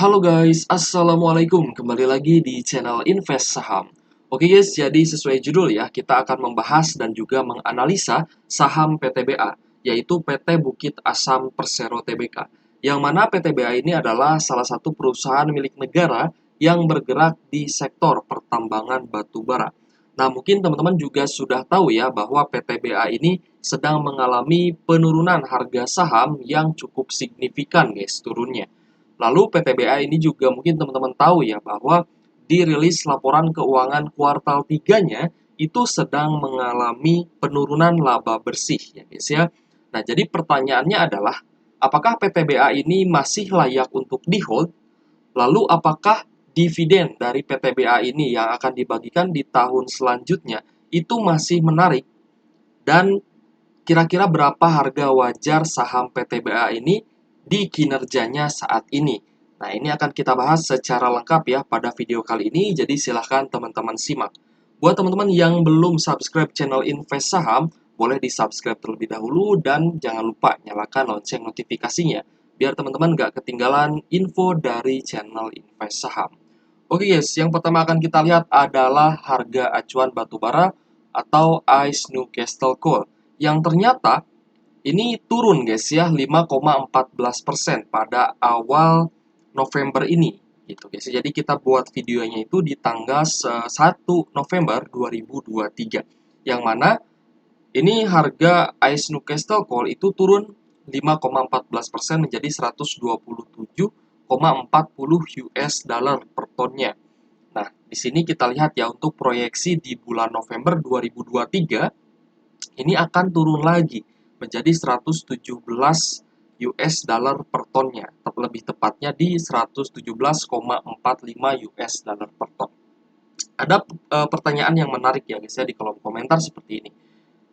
Halo guys, Assalamualaikum. Kembali lagi di channel Invest Saham. Oke guys, jadi sesuai judul ya, kita akan membahas dan juga menganalisa saham PTBA, yaitu PT Bukit Asam Persero Tbk. Yang mana PTBA ini adalah salah satu perusahaan milik negara yang bergerak di sektor pertambangan batu bara. Nah, mungkin teman-teman juga sudah tahu ya bahwa PTBA ini sedang mengalami penurunan harga saham yang cukup signifikan guys turunnya. Lalu PTBA ini juga mungkin teman-teman tahu ya bahwa dirilis laporan keuangan kuartal 3-nya itu sedang mengalami penurunan laba bersih ya guys ya. Nah, jadi pertanyaannya adalah apakah PTBA ini masih layak untuk di-hold? Lalu apakah dividen dari PTBA ini yang akan dibagikan di tahun selanjutnya itu masih menarik? Dan kira-kira berapa harga wajar saham PTBA ini di kinerjanya saat ini? Nah, ini akan kita bahas secara lengkap ya pada video kali ini, jadi silahkan teman-teman simak. Buat teman-teman yang belum subscribe channel Invest Saham, boleh di-subscribe terlebih dahulu dan jangan lupa nyalakan lonceng notifikasinya, biar teman-teman nggak ketinggalan info dari channel Invest Saham. Oke guys, yang pertama akan kita lihat adalah harga acuan batubara atau ICE Newcastle Coal yang ternyata ini turun guys ya 5,14% pada awal November ini gitu guys. Jadi kita buat videonya itu di tanggal 1 November 2023 yang mana ini harga ICE Newcastle Coal itu turun 5,14% menjadi 127,40 US dollar per tonnya. Nah, di sini kita lihat ya untuk proyeksi di bulan November 2023 ini akan turun lagi menjadi 117 US dollar per tonnya. Lebih tepatnya di 117,45 US dollar per ton. Ada pertanyaan yang menarik ya guys ya di kolom komentar seperti ini.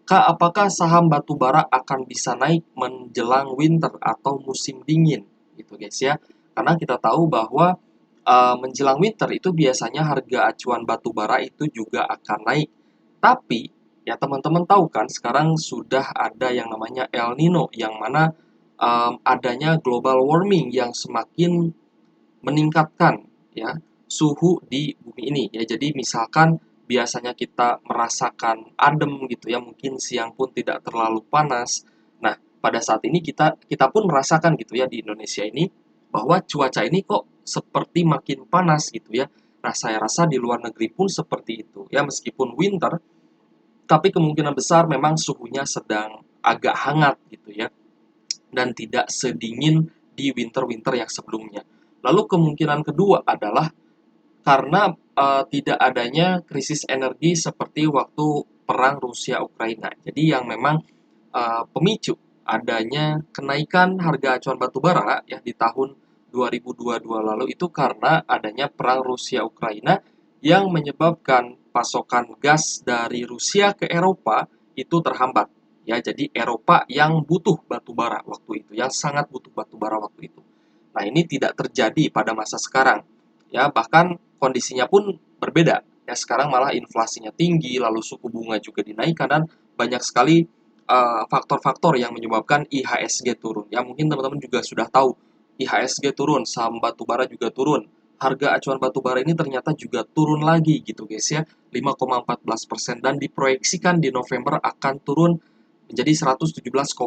Kak, apakah saham batubara akan bisa naik menjelang winter atau musim dingin? Gitu guys ya. Karena kita tahu bahwa menjelang winter itu biasanya harga acuan batubara itu juga akan naik. Tapi ya teman-teman tahu kan sekarang sudah ada yang namanya El Nino yang mana adanya global warming yang semakin meningkatkan ya suhu di bumi ini ya. Jadi misalkan biasanya kita merasakan adem gitu ya, mungkin siang pun tidak terlalu panas. Nah, pada saat ini kita pun merasakan gitu ya di Indonesia ini bahwa cuaca ini kok seperti makin panas gitu ya. Nah, saya rasa di luar negeri pun seperti itu ya, meskipun winter tapi kemungkinan besar memang suhunya sedang agak hangat gitu ya dan tidak sedingin di winter-winter yang sebelumnya. Lalu kemungkinan kedua adalah karena tidak adanya krisis energi seperti waktu perang Rusia Ukraina. Jadi yang memang pemicu adanya kenaikan harga acuan batu bara ya di tahun 2022 lalu itu karena adanya perang Rusia Ukraina yang menyebabkan pasokan gas dari Rusia ke Eropa itu terhambat. Ya, jadi Eropa yang butuh batu bara waktu itu, yang sangat butuh batu bara waktu itu. Nah, ini tidak terjadi pada masa sekarang. Ya, bahkan kondisinya pun berbeda. Ya, sekarang malah inflasinya tinggi, lalu suku bunga juga dinaikkan dan banyak sekali faktor-faktor yang menyebabkan IHSG turun. Ya, mungkin teman-teman juga sudah tahu IHSG turun, saham batubara juga turun. Harga acuan batubara ini ternyata juga turun lagi gitu guys ya, 5,14% dan diproyeksikan di November akan turun menjadi 117,45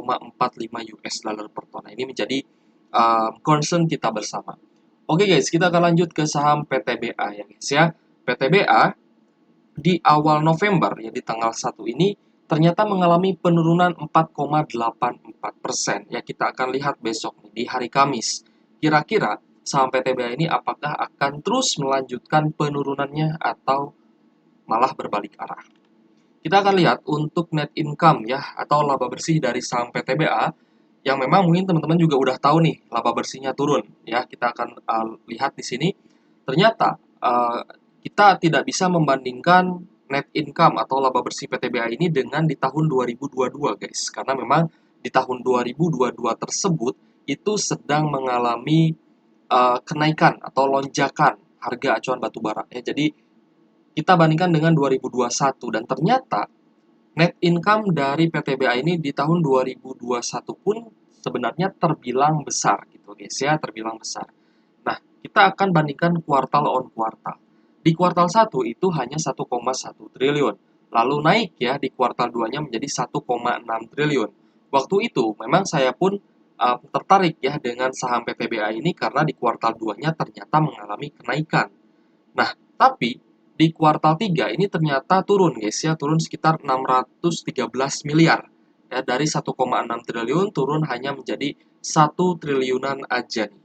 US dollar per ton. Nah, ini menjadi concern kita bersama. Oke guys, kita akan lanjut ke saham PTBA ya guys ya. PTBA di awal November ya di tanggal 1 ini ternyata mengalami penurunan 4,84%. Ya, kita akan lihat besok nih, di hari Kamis. Kira-kira saham PTBA ini apakah akan terus melanjutkan penurunannya atau malah berbalik arah? Kita akan lihat untuk net income ya atau laba bersih dari saham PTBA yang memang mungkin teman-teman juga udah tahu nih laba bersihnya turun ya. Kita akan lihat di sini ternyata kita tidak bisa membandingkan net income atau laba bersih PTBA ini dengan di tahun 2022 guys, karena memang di tahun 2022 tersebut itu sedang mengalami kenaikan atau lonjakan harga acuan batu bara ya. Jadi kita bandingkan dengan 2021 dan ternyata net income dari PTBA ini di tahun 2021 pun sebenarnya terbilang besar gitu guys ya, terbilang besar. Nah, kita akan bandingkan kuartal on kuartal. Di kuartal 1 itu hanya 1,1 triliun. Lalu naik ya di kuartal 2-nya menjadi 1,6 triliun. Waktu itu memang saya pun tertarik ya dengan saham PTBA ini karena di kuartal 2-nya ternyata mengalami kenaikan. Nah, tapi di kuartal 3 ini ternyata turun guys ya, turun sekitar 613 miliar. Ya, dari 1,6 triliun turun hanya menjadi 1 triliunan aja nih.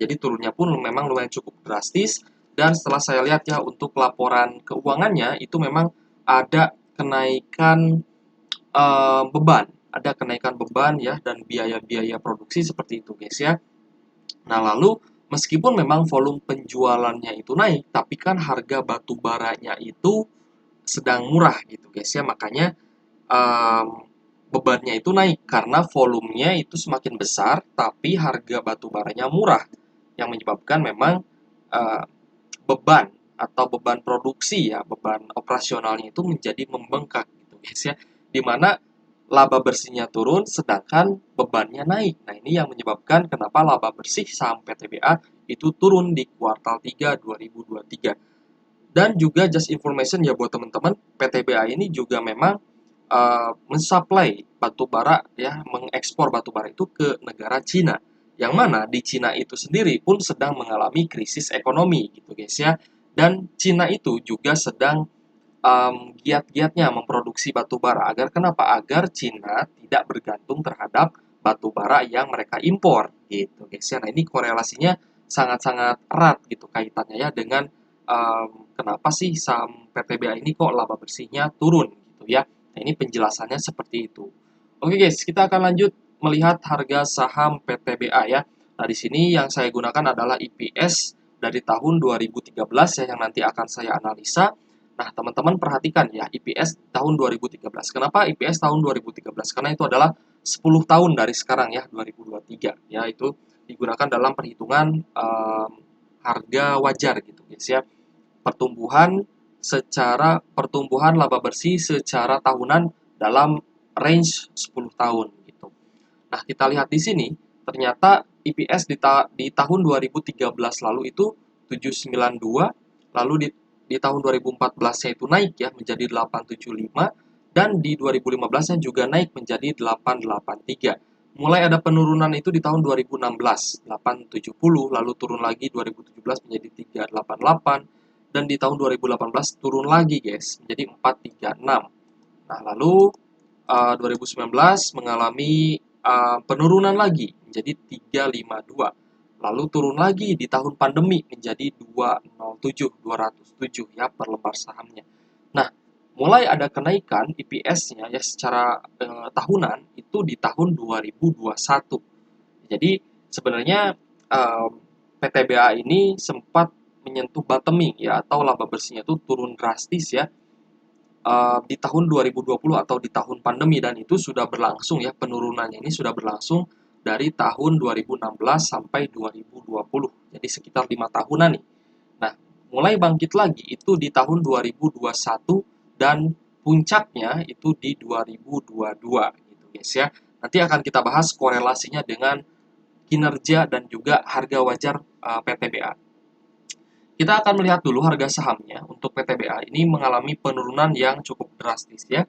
Jadi turunnya pun memang lumayan cukup drastis, dan setelah saya lihat ya untuk laporan keuangannya itu memang ada kenaikan ada kenaikan beban ya dan biaya-biaya produksi seperti itu guys ya. Nah, lalu meskipun memang volume penjualannya itu naik, tapi kan harga batu baranya itu sedang murah gitu guys ya. Makanya bebannya itu naik karena volumenya itu semakin besar, tapi harga batu baranya murah, yang menyebabkan memang eh, beban atau beban produksi ya, beban operasionalnya itu menjadi membengkak gitu guys ya. Dimana laba bersihnya turun sedangkan bebannya naik. Nah, ini yang menyebabkan kenapa laba bersih saham PTBA itu turun di kuartal 3 2023. Dan juga just information ya buat teman-teman, PTBA ini juga memang mensuplai batu bara ya, mengekspor batu bara itu ke negara Cina. Yang mana di Cina itu sendiri pun sedang mengalami krisis ekonomi gitu guys ya. Dan Cina itu juga sedang giat-giatnya memproduksi batu bara. Agar kenapa? Agar Cina tidak bergantung terhadap batu bara yang mereka impor gitu guys ya. Nah, ini korelasinya sangat-sangat erat gitu kaitannya ya dengan kenapa sih saham PTBA ini kok laba bersihnya turun gitu ya. Nah, ini penjelasannya seperti itu. Oke guys, kita akan lanjut melihat harga saham PTBA ya. Nah, di sini yang saya gunakan adalah EPS dari tahun 2013 ya, yang nanti akan saya analisa. Nah, teman-teman perhatikan ya, EPS tahun 2013. Kenapa EPS tahun 2013? Karena itu adalah 10 tahun dari sekarang ya, 2023. Ya, itu digunakan dalam perhitungan harga wajar gitu guys ya. Pertumbuhan laba bersih secara tahunan dalam range 10 tahun gitu. Nah, kita lihat di sini, ternyata EPS di tahun 2013 lalu itu 792, lalu di tahun 2014-nya itu naik ya menjadi 875, dan di 2015-nya juga naik menjadi 883. Mulai ada penurunan itu di tahun 2016, 870, lalu turun lagi 2017 menjadi 388, dan di tahun 2018 turun lagi guys, menjadi 436. Nah, lalu 2019 mengalami penurunan lagi menjadi 352. Lalu turun lagi di tahun pandemi menjadi 207 ya per lembar sahamnya. Nah, mulai ada kenaikan EPS-nya ya secara tahunan itu di tahun 2021. Jadi sebenarnya PTBA ini sempat menyentuh bottoming ya, atau laba bersihnya itu turun drastis ya di tahun 2020 atau di tahun pandemi, dan itu sudah berlangsung ya, penurunannya ini sudah berlangsung dari tahun 2016 sampai 2020. Jadi sekitar 5 tahunan nih. Nah, mulai bangkit lagi itu di tahun 2021 dan puncaknya itu di 2022 gitu guys ya. Nanti akan kita bahas korelasinya dengan kinerja dan juga harga wajar PTBA. Kita akan melihat dulu harga sahamnya untuk PTBA ini mengalami penurunan yang cukup drastis ya.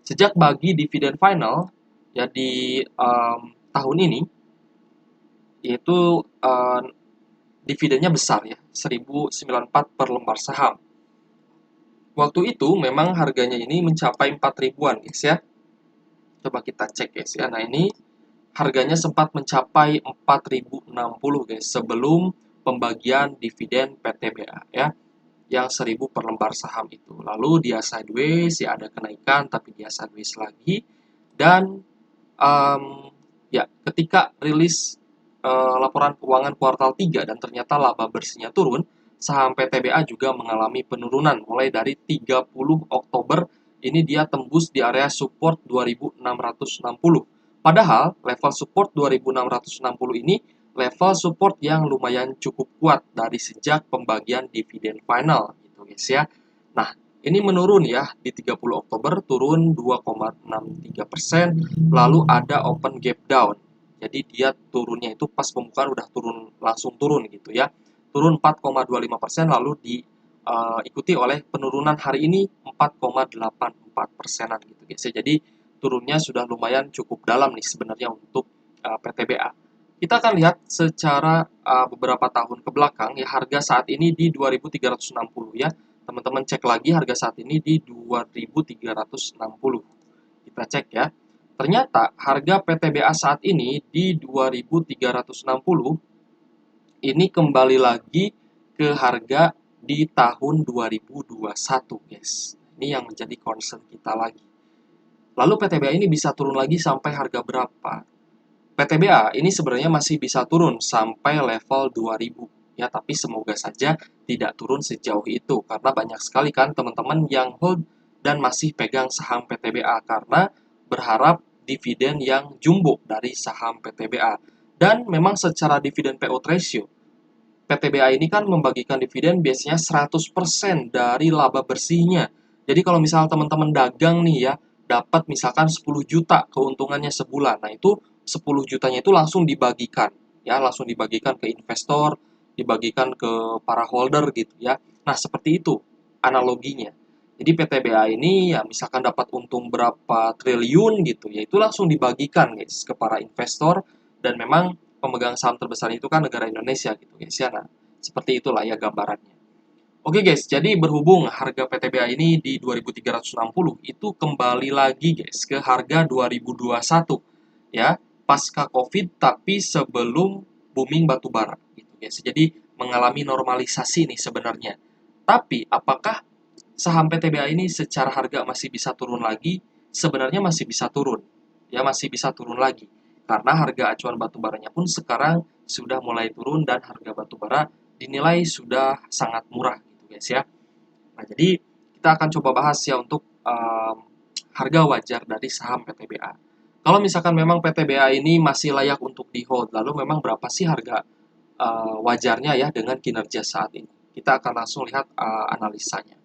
Sejak bagi dividen final ya di tahun ini, yaitu dividennya besar ya, 1094 per lembar saham. Waktu itu memang harganya ini mencapai 4 ribuan guys ya. Coba kita cek guys ya. Nah, ini harganya sempat mencapai 4060 guys sebelum pembagian dividen PTBA ya, yang 1000 per lembar saham itu. Lalu dia sideways, ya ada kenaikan tapi dia sideways lagi. Dan ya ketika rilis laporan keuangan kuartal 3 dan ternyata laba bersihnya turun, saham PTBA juga mengalami penurunan mulai dari 30 Oktober ini dia tembus di area support 2660. Padahal level support 2660 ini level support yang lumayan cukup kuat dari sejak pembagian dividen final gitu guys ya. Nah, ini menurun ya di 30 Oktober turun 2,63%, lalu ada open gap down Jadi dia turunnya itu pas pembukaan udah langsung turun gitu ya. Turun 4,25% lalu diikuti oleh penurunan hari ini 4,84 persenan gitu guys ya. Jadi turunnya sudah lumayan cukup dalam nih sebenarnya untuk PTBA. Kita akan lihat secara beberapa tahun ke belakang ya, harga saat ini di 2.360 ya. Teman-teman cek lagi harga saat ini di 2.360. Kita cek ya. Ternyata harga PTBA saat ini di 2.360 ini kembali lagi ke harga di tahun 2021, guys. Ini yang menjadi concern kita lagi. Lalu PTBA ini bisa turun lagi sampai harga berapa? PTBA ini sebenarnya masih bisa turun sampai level 2000 ya, tapi semoga saja tidak turun sejauh itu karena banyak sekali kan teman-teman yang hold dan masih pegang saham PTBA karena berharap dividen yang jumbo dari saham PTBA. Dan memang secara dividen payout ratio PTBA ini kan membagikan dividen biasanya 100% dari laba bersihnya. Jadi kalau misal teman-teman dagang nih ya, dapat misalkan 10 juta keuntungannya sebulan. Nah, itu 10 jutanya itu langsung dibagikan ya, langsung dibagikan ke investor, dibagikan ke para holder gitu ya. Nah, seperti itu analoginya. Jadi PTBA ini ya misalkan dapat untung berapa triliun gitu ya, itu langsung dibagikan guys ke para investor dan memang pemegang saham terbesar itu kan negara Indonesia gitu guys ya. Nah, seperti itulah ya gambarannya. Oke guys, jadi berhubung harga PTBA ini di 2.360 itu kembali lagi guys ke harga 2021 ya, pasca Covid tapi sebelum booming batu bara gitu guys. Jadi mengalami normalisasi nih sebenarnya. Tapi apakah saham PTBA ini secara harga masih bisa turun lagi? Sebenarnya masih bisa turun. Ya, masih bisa turun lagi. Karena harga acuan batu baranya pun sekarang sudah mulai turun dan harga batu bara dinilai sudah sangat murah gitu guys ya. Nah, jadi kita akan coba bahas ya untuk harga wajar dari saham PTBA. Kalau misalkan memang PTBA ini masih layak untuk di hold, lalu memang berapa sih harga wajarnya ya dengan kinerja saat ini? Kita akan langsung lihat analisanya.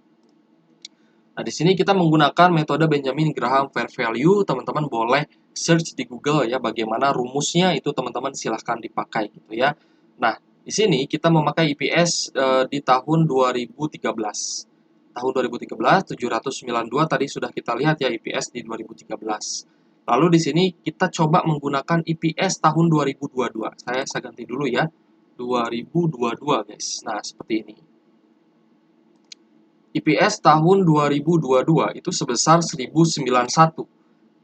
Nah, di sini kita menggunakan metode Benjamin Graham Fair Value. Teman-teman boleh search di Google ya bagaimana rumusnya, itu teman-teman silahkan dipakai gitu ya. Nah, di sini kita memakai IPS di tahun 2013. Tahun 2013 792 tadi sudah kita lihat ya IPS di 2013. Lalu di sini kita coba menggunakan IPS tahun 2022. Saya ganti dulu ya. 2022 guys. Nah, seperti ini. IPS tahun 2022 itu sebesar 1091.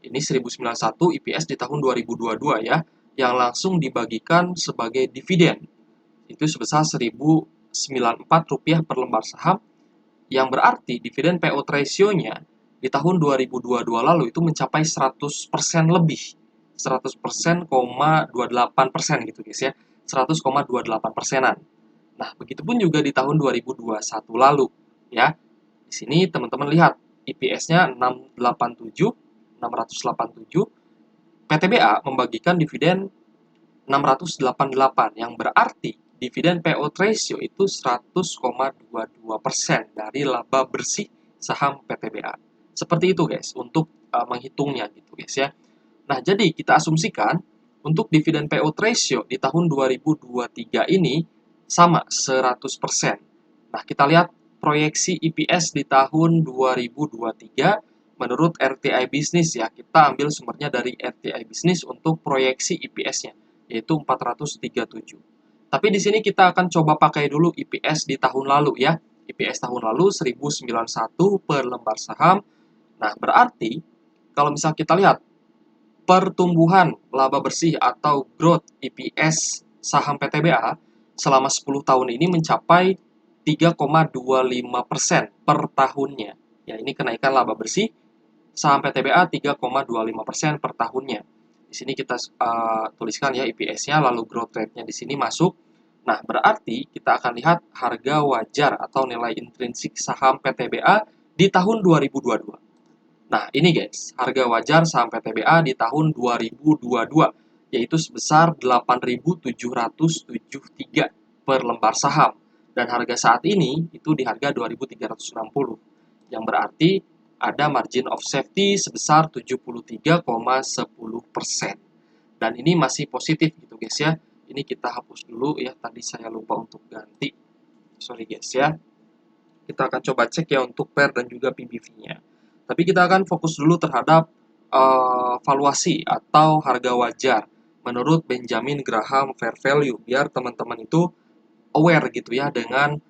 Ini 1091 IPS di tahun 2022 ya, yang langsung dibagikan sebagai dividen. Itu sebesar Rp1.094 per lembar saham, yang berarti dividen payout ratio-nya di tahun 2022 lalu itu mencapai 100% lebih. 100%,28% gitu guys ya. 100,28 persenan. Nah, begitupun juga di tahun 2021 lalu ya. Di sini teman-teman lihat IPS-nya 687, PTBA membagikan dividen 688 yang berarti dividen payout ratio itu 100,22% dari laba bersih saham PTBA. Seperti itu guys untuk menghitungnya gitu guys ya. Nah, jadi kita asumsikan untuk dividen payout ratio di tahun 2023 ini sama 100%. Nah, kita lihat proyeksi IPS di tahun 2023 menurut RTI Bisnis ya. Kita ambil sumbernya dari RTI Bisnis untuk proyeksi IPS-nya, yaitu 437. Tapi di sini kita akan coba pakai dulu IPS di tahun lalu ya. IPS tahun lalu 1091 per lembar saham. Nah, berarti kalau misal kita lihat pertumbuhan laba bersih atau growth EPS saham PTBA selama 10 tahun ini mencapai 3,25% per tahunnya. Ya, ini kenaikan laba bersih saham PTBA 3,25% per tahunnya. Di sini kita tuliskan ya EPS-nya, lalu growth rate-nya di sini masuk. Nah, berarti kita akan lihat harga wajar atau nilai intrinsik saham PTBA di tahun 2022. Nah, ini guys, harga wajar saham PTBA di tahun 2022, yaitu sebesar 8.773 per lembar saham. Dan harga saat ini itu di harga 2.360, yang berarti ada margin of safety sebesar 73,10%. Dan ini masih positif gitu guys ya. Ini kita hapus dulu ya, tadi saya lupa untuk ganti. Sorry guys ya. Kita akan coba cek ya untuk PER dan juga PBV-nya. Tapi kita akan fokus dulu terhadap valuasi atau harga wajar menurut Benjamin Graham Fair Value, biar teman-teman itu aware gitu ya dengan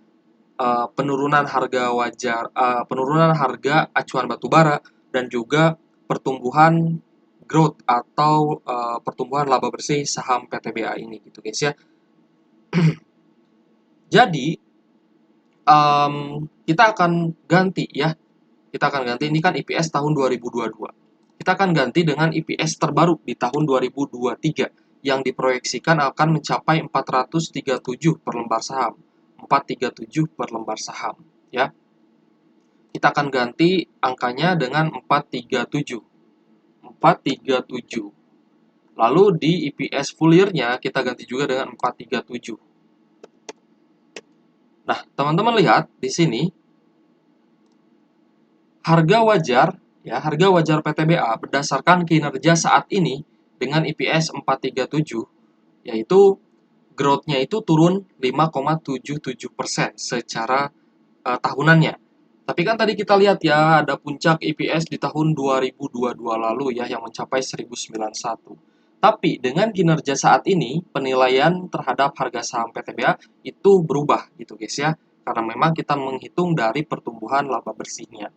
penurunan harga wajar, penurunan harga acuan batubara dan juga pertumbuhan growth atau pertumbuhan laba bersih saham PTBA ini gitu guys ya. Jadi kita akan ganti ya. Kita akan ganti, ini kan EPS tahun 2022. Kita akan ganti dengan EPS terbaru di tahun 2023 yang diproyeksikan akan mencapai 437 per lembar saham. 437 per lembar saham ya. Kita akan ganti angkanya dengan 437. 437. Lalu di EPS full year-nya kita ganti juga dengan 437. Nah, teman-teman lihat di sini harga wajar PTBA berdasarkan kinerja saat ini dengan EPS 437 yaitu growth-nya itu turun 5,77% secara tahunannya. Tapi kan tadi kita lihat ya, ada puncak EPS di tahun 2022 lalu ya yang mencapai 1091. Tapi dengan kinerja saat ini, penilaian terhadap harga saham PTBA itu berubah gitu guys ya. Karena memang kita menghitung dari pertumbuhan laba bersihnya.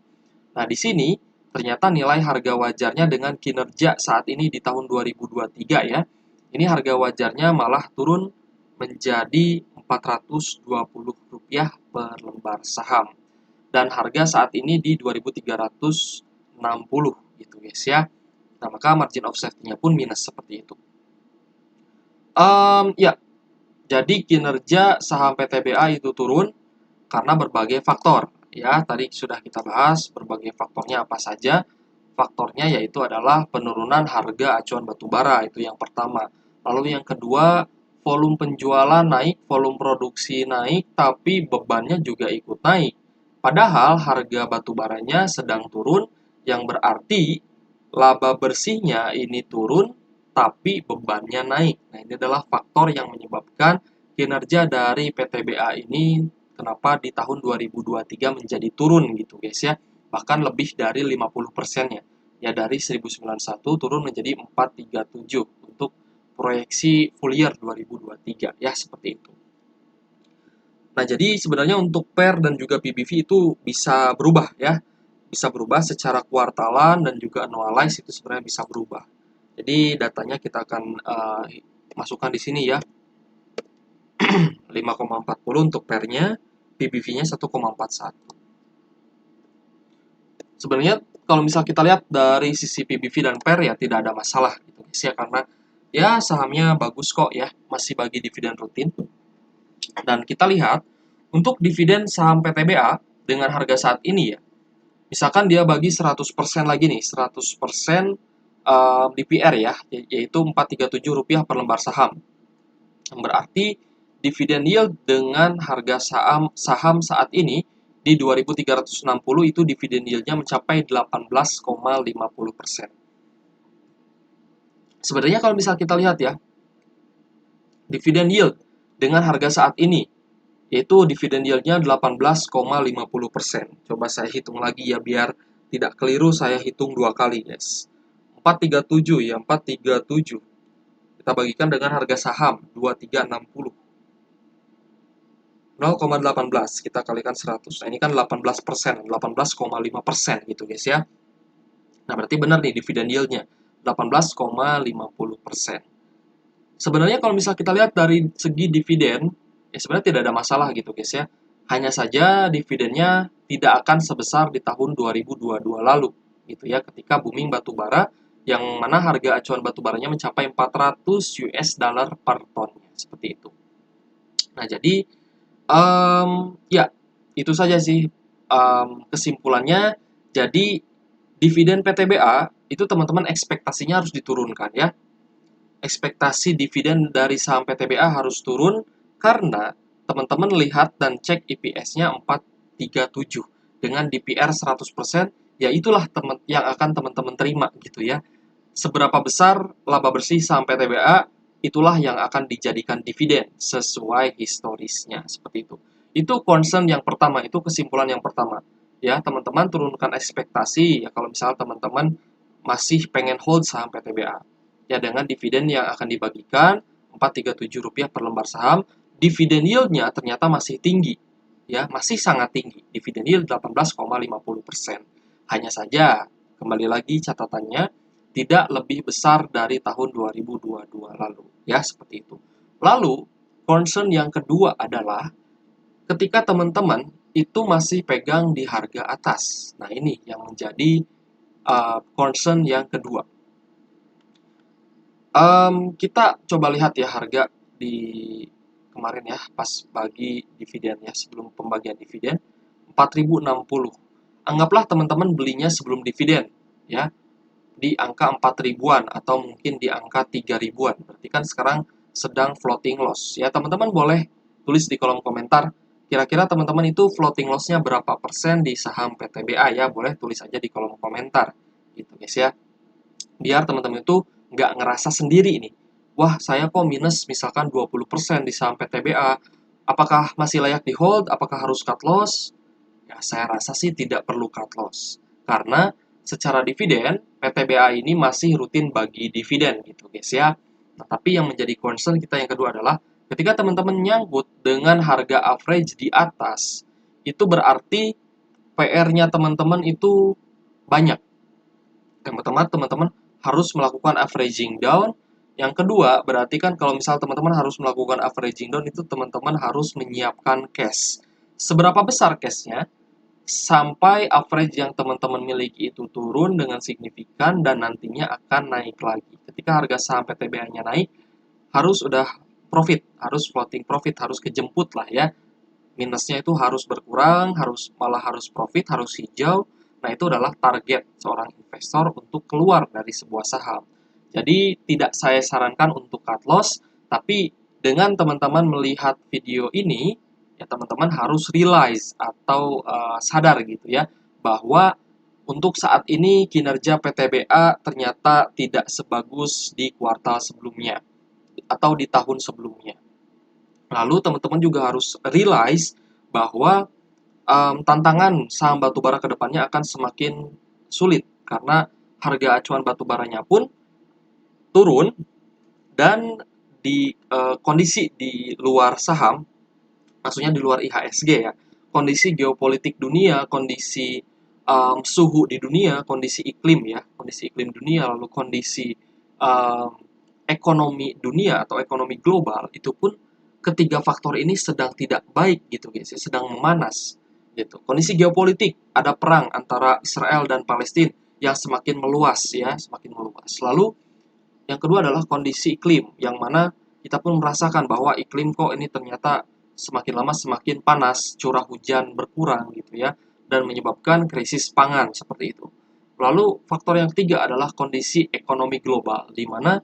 Nah, di sini ternyata nilai harga wajarnya dengan kinerja saat ini di tahun 2023 ya. Ini harga wajarnya malah turun menjadi Rp420 per lembar saham. Dan harga saat ini di 2.360 gitu guys ya. Nah, maka margin of safety-nya pun minus seperti itu. Ya, jadi kinerja saham PTBA itu turun karena berbagai faktor. Ya, tadi sudah kita bahas berbagai faktornya apa saja. Faktornya yaitu adalah penurunan harga acuan batubara, itu yang pertama. Lalu yang kedua, volume penjualan naik, volume produksi naik, tapi bebannya juga ikut naik. Padahal harga batubaranya sedang turun, yang berarti laba bersihnya ini turun, tapi bebannya naik. Nah, ini adalah faktor yang menyebabkan kinerja dari PTBA ini kenapa di tahun 2023 menjadi turun gitu guys ya. Bahkan lebih dari 50%-nya. Ya dari 1091 turun menjadi 437 untuk proyeksi full year 2023 ya seperti itu. Nah, jadi sebenarnya untuk PER dan juga PBV itu bisa berubah ya. Bisa berubah secara kuartalan dan juga annualize itu sebenarnya bisa berubah. Jadi datanya kita akan masukkan di sini ya. 5,40 untuk PER-nya, PBV-nya 1,41. Sebenarnya kalau misal kita lihat dari sisi PBV dan PER ya tidak ada masalah gitu guys ya, karena ya sahamnya bagus kok ya, masih bagi dividen rutin. Dan kita lihat untuk dividen saham PTBA dengan harga saat ini ya, misalkan dia bagi 100% lagi nih, 100% DPR ya, yaitu Rp437 per lembar saham. Berarti dividen yield dengan harga saham saat ini di 2.360 itu dividen yield-nya mencapai 18,50%. Sebenarnya kalau misal kita lihat ya, dividen yield dengan harga saat ini yaitu dividen yield-nya 18,50%. Coba saya hitung lagi ya biar tidak keliru, saya hitung dua kali guys. 437 ya, 437. Kita bagikan dengan harga saham 2360. 0,18 kita kalikan 100. Nah, ini kan 18%, 18,5% gitu guys ya. Nah, berarti benar nih dividen yield-nya 18,50%. Sebenarnya kalau misal kita lihat dari segi dividen, ya sebenarnya tidak ada masalah gitu guys ya. Hanya saja dividennya tidak akan sebesar di tahun 2022 lalu gitu ya, ketika booming batubara yang mana harga acuan batubaranya mencapai 400 US dollar per ton seperti itu. Nah, jadi ya itu saja sih kesimpulannya. Jadi dividen PTBA itu teman-teman ekspektasinya harus diturunkan ya. Ekspektasi dividen dari saham PTBA harus turun karena teman-teman lihat dan cek EPS-nya 437 dengan DPR 100%, ya itulah yang akan teman-teman terima gitu ya. Seberapa besar laba bersih saham PTBA, itulah yang akan dijadikan dividen sesuai historisnya, seperti itu. Itu concern yang pertama, itu kesimpulan yang pertama. Ya, teman-teman turunkan ekspektasi ya kalau misal teman-teman masih pengen hold saham PTBA. Ya, dengan dividen yang akan dibagikan Rp437 per lembar saham, dividen yield-nya ternyata masih tinggi. Ya, masih sangat tinggi. Dividen yield 18,50%. Hanya saja, kembali lagi catatannya, tidak lebih besar dari tahun 2022 lalu. Ya, seperti itu. Lalu, concern yang kedua adalah ketika teman-teman itu masih pegang di harga atas. Nah, ini yang menjadi concern yang kedua. Kita coba lihat ya harga di kemarin ya, pas bagi dividen ya, sebelum pembagian dividen, 4.060. Anggaplah teman-teman belinya sebelum dividen, ya, di angka 4 ribuan atau mungkin di angka 3 ribuan. Berarti kan sekarang sedang floating loss. Ya, teman-teman boleh tulis di kolom komentar, kira-kira teman-teman itu floating loss-nya berapa persen di saham PTBA ya, boleh tulis aja di kolom komentar. Gitu guys ya. Biar teman-teman itu nggak ngerasa sendiri nih. Wah, saya kok minus misalkan 20% di saham PTBA. Apakah masih layak di hold? Apakah harus cut loss? Ya, saya rasa sih tidak perlu cut loss. Karena secara dividen, PTBA ini masih rutin bagi dividen gitu guys ya. Nah, tapi yang menjadi concern kita yang kedua adalah ketika teman-teman nyangkut dengan harga average di atas, itu berarti PR-nya teman-teman itu banyak. Yang pertama, teman-teman harus melakukan averaging down. Yang kedua, berarti kan kalau misal teman-teman harus melakukan averaging down, itu teman-teman harus menyiapkan cash. Seberapa besar cashnya? Sampai average yang teman-teman miliki itu turun dengan signifikan dan nantinya akan naik lagi. Ketika harga saham PTBA-nya naik, harus udah profit, harus floating profit, harus kejemput lah ya. Minusnya itu harus berkurang, harus profit, harus hijau. Nah, itu adalah target seorang investor untuk keluar dari sebuah saham. Jadi, tidak saya sarankan untuk cut loss, tapi dengan teman-teman melihat video ini, ya teman-teman harus realize atau sadar gitu ya, bahwa untuk saat ini kinerja PTBA ternyata tidak sebagus di kuartal sebelumnya atau di tahun sebelumnya. Lalu teman-teman juga harus realize bahwa tantangan saham batubara ke depannya akan semakin sulit karena harga acuan batubaranya pun turun dan di kondisi di luar saham, maksudnya di luar IHSG ya, kondisi geopolitik dunia, kondisi suhu di dunia, kondisi iklim dunia, lalu kondisi um, ekonomi dunia atau ekonomi global itu pun ketiga faktor ini sedang tidak baik gitu guys, ya, sedang memanas gitu. Kondisi geopolitik, ada perang antara Israel dan Palestina yang semakin meluas ya, semakin meluas. Lalu yang kedua adalah kondisi iklim, yang mana kita pun merasakan bahwa iklim kok ini ternyata semakin lama semakin panas, curah hujan berkurang gitu ya, dan menyebabkan krisis pangan seperti itu. Lalu faktor yang ketiga adalah kondisi ekonomi global, di mana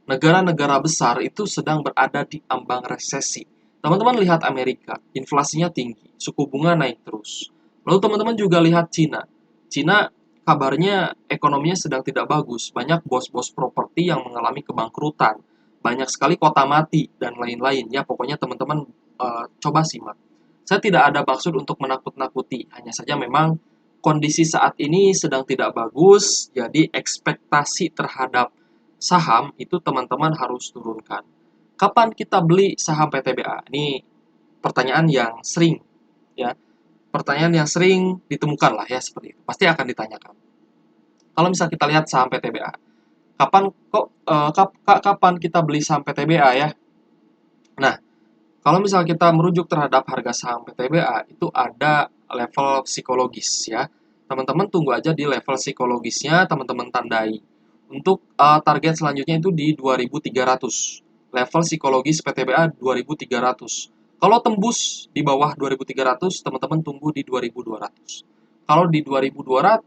negara-negara besar itu sedang berada di ambang resesi. Teman-teman lihat Amerika, inflasinya tinggi, suku bunga naik terus. Lalu teman-teman juga lihat Cina. Cina kabarnya ekonominya sedang tidak bagus. Banyak bos-bos properti yang mengalami kebangkrutan. Banyak sekali kota mati dan lain-lain. Ya, pokoknya teman-teman coba simak. Saya tidak ada maksud untuk menakut-nakuti. Hanya saja memang kondisi saat ini sedang tidak bagus. Jadi ekspektasi terhadap saham itu teman-teman harus turunkan. Kapan kita beli saham PTBA? Ini pertanyaan yang sering ya. Pertanyaan yang sering ditemukan lah ya seperti itu. Pasti akan ditanyakan. Kalau misal kita lihat saham PTBA, kapan kita beli saham PTBA ya? Nah, kalau misal kita merujuk terhadap harga saham PTBA itu ada level psikologis ya. Teman-teman tunggu aja di level psikologisnya, teman-teman tandai. Untuk target selanjutnya itu di 2300. Level psikologis PTBA 2300. Kalau tembus di bawah 2300, teman-teman tunggu di 2200. Kalau di 2200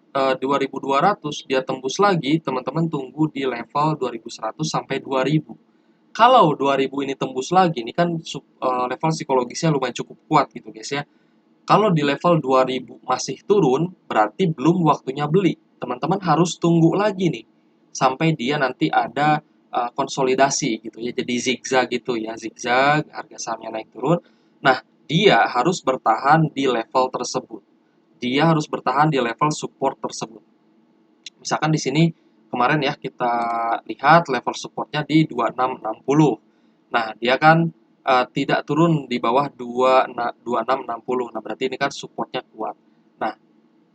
dia tembus lagi, teman-teman tunggu di level 2100 sampai 2000. Kalau 2000 ini tembus lagi, ini kan level psikologisnya lumayan cukup kuat gitu guys ya. Kalau di level 2000 masih turun, berarti belum waktunya beli. Teman-teman harus tunggu lagi nih. sampai dia nanti ada konsolidasi gitu ya, jadi zigzag gitu ya, zigzag harga sahamnya naik turun. Nah, dia harus bertahan di level tersebut. Dia harus bertahan di level support tersebut. Misalkan di sini kemarin ya kita lihat level supportnya di 2660. Nah, dia kan tidak turun di bawah 2660. Nah, berarti ini kan supportnya kuat. Nah,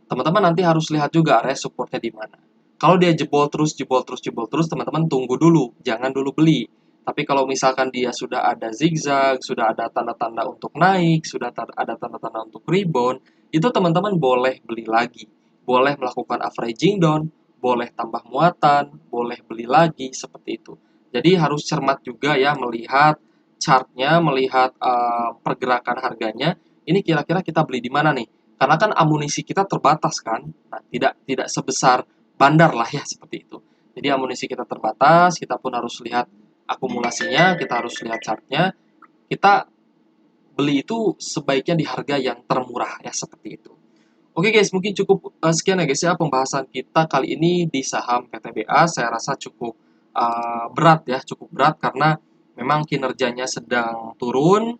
teman-teman nanti harus lihat juga area supportnya di mana. Kalau dia jebol terus, jebol terus, jebol terus, teman-teman tunggu dulu, jangan dulu beli. Tapi kalau misalkan dia sudah ada zigzag, sudah ada tanda-tanda untuk naik, sudah ada tanda-tanda untuk rebound, itu teman-teman boleh beli lagi. Boleh melakukan averaging down, boleh tambah muatan, boleh beli lagi, seperti itu. Jadi harus cermat juga ya melihat chartnya, melihat pergerakan harganya. Ini kira-kira kita beli di mana nih? Karena kan amunisi kita terbatas kan. Nah, tidak sebesar bandar lah ya seperti itu. Jadi amunisi kita terbatas, kita pun harus lihat akumulasinya, kita harus lihat chartnya. Kita beli itu sebaiknya di harga yang termurah ya seperti itu. Oke guys, mungkin cukup sekian ya guys ya pembahasan kita kali ini di saham PTBA. Saya rasa cukup berat ya, cukup berat karena memang kinerjanya sedang turun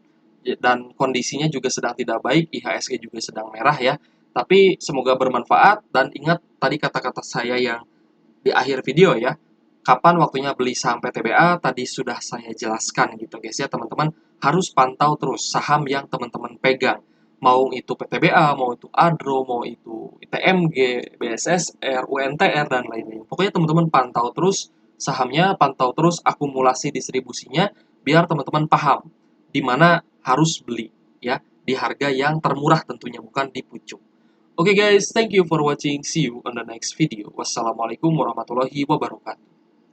dan kondisinya juga sedang tidak baik, IHSG juga sedang merah ya. Tapi semoga bermanfaat dan ingat tadi kata-kata saya yang di akhir video ya. Kapan waktunya beli saham PTBA tadi sudah saya jelaskan gitu guys ya teman-teman. Harus pantau terus saham yang teman-teman pegang. Mau itu PTBA, mau itu Adro, mau itu ITMG, BSSR, UNTR, dan lain-lain. Pokoknya teman-teman pantau terus sahamnya, pantau terus akumulasi distribusinya, biar teman-teman paham di mana harus beli ya, di harga yang termurah tentunya, bukan di pucuk. Oke guys, thank you for watching. See you on the next video. Wassalamualaikum warahmatullahi wabarakatuh.